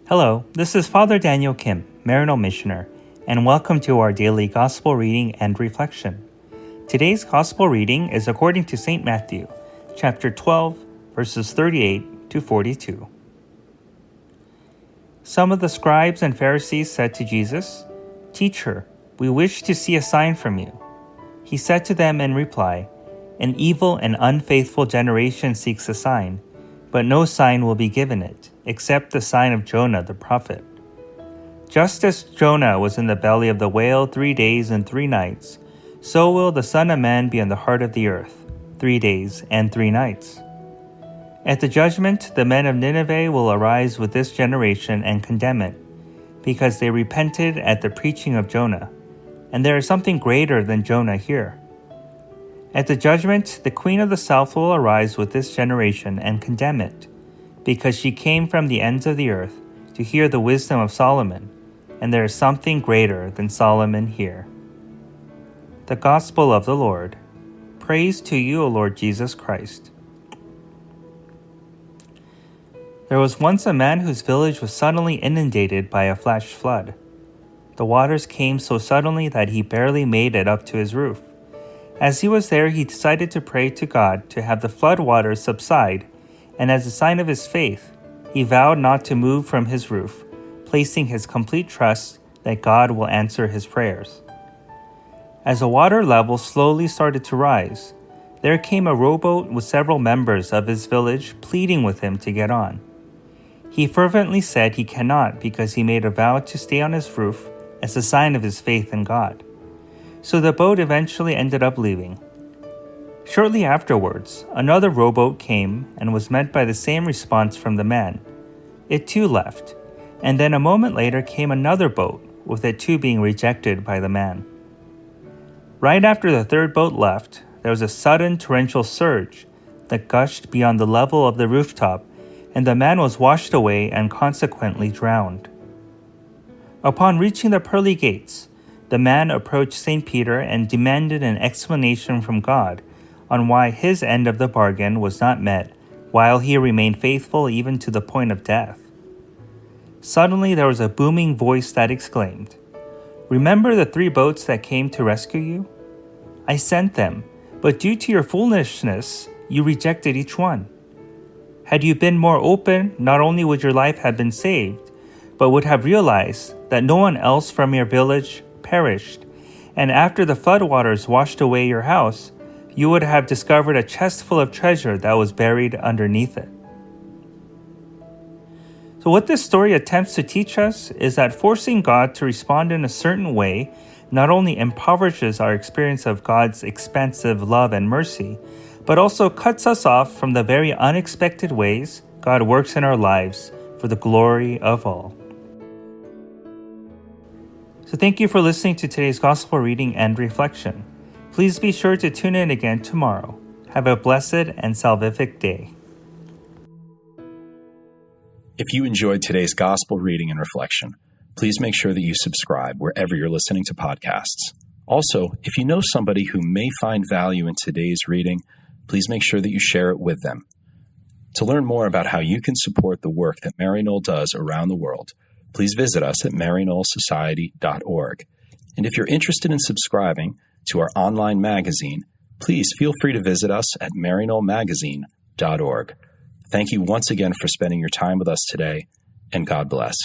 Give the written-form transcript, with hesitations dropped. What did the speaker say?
Hello, this is Father Daniel Kim, Maryknoll Missioner, and welcome to our daily Gospel reading and reflection. Today's Gospel reading is according to St. Matthew, chapter 12, verses 38 to 42. Some of the scribes and Pharisees said to Jesus, "Teacher, we wish to see a sign from you." He said to them in reply, "An evil and unfaithful generation seeks a sign, but no sign will be given it, except the sign of Jonah the prophet. Just as Jonah was in the belly of the whale 3 days and 3 nights, so will the Son of Man be in the heart of the earth 3 days and 3 nights. At the judgment, the men of Nineveh will arise with this generation and condemn it, because they repented at the preaching of Jonah, and there is something greater than Jonah here. At the judgment, the queen of the south will arise with this generation and condemn it, because she came from the ends of the earth to hear the wisdom of Solomon, and there is something greater than Solomon here." The Gospel of the Lord. Praise to you, O Lord Jesus Christ. There was once a man whose village was suddenly inundated by a flash flood. The waters came so suddenly that he barely made it up to his roof. As he was there, he decided to pray to God to have the flood waters subside, and as a sign of his faith, he vowed not to move from his roof, placing his complete trust that God will answer his prayers. As the water level slowly started to rise, there came a rowboat with several members of his village pleading with him to get on. He fervently said he cannot because he made a vow to stay on his roof as a sign of his faith in God. So the boat eventually ended up leaving. Shortly afterwards, another rowboat came and was met by the same response from the man. It too left, and then a moment later came another boat, with it too being rejected by the man. Right after the third boat left, there was a sudden torrential surge that gushed beyond the level of the rooftop, and the man was washed away and consequently drowned. Upon reaching the pearly gates, the man approached St. Peter and demanded an explanation from God on why his end of the bargain was not met while he remained faithful even to the point of death. Suddenly there was a booming voice that exclaimed, "Remember the 3 boats that came to rescue you? I sent them, but due to your foolishness, you rejected each one. Had you been more open, not only would your life have been saved, but would have realized that no one else from your village perished, and after the floodwaters washed away your house, you would have discovered a chest full of treasure that was buried underneath it." So what this story attempts to teach us is that forcing God to respond in a certain way not only impoverishes our experience of God's expansive love and mercy, but also cuts us off from the very unexpected ways God works in our lives for the glory of all. So thank you for listening to today's Gospel reading and reflection. Please be sure to tune in again tomorrow. Have a blessed and salvific day. If you enjoyed today's Gospel reading and reflection, please make sure that you subscribe wherever you're listening to podcasts. Also, if you know somebody who may find value in today's reading, please make sure that you share it with them. To learn more about how you can support the work that Maryknoll does around the world, please visit us at maryknollsociety.org. And if you're interested in subscribing to our online magazine, please feel free to visit us at maryknollmagazine.org. Thank you once again for spending your time with us today, and God bless.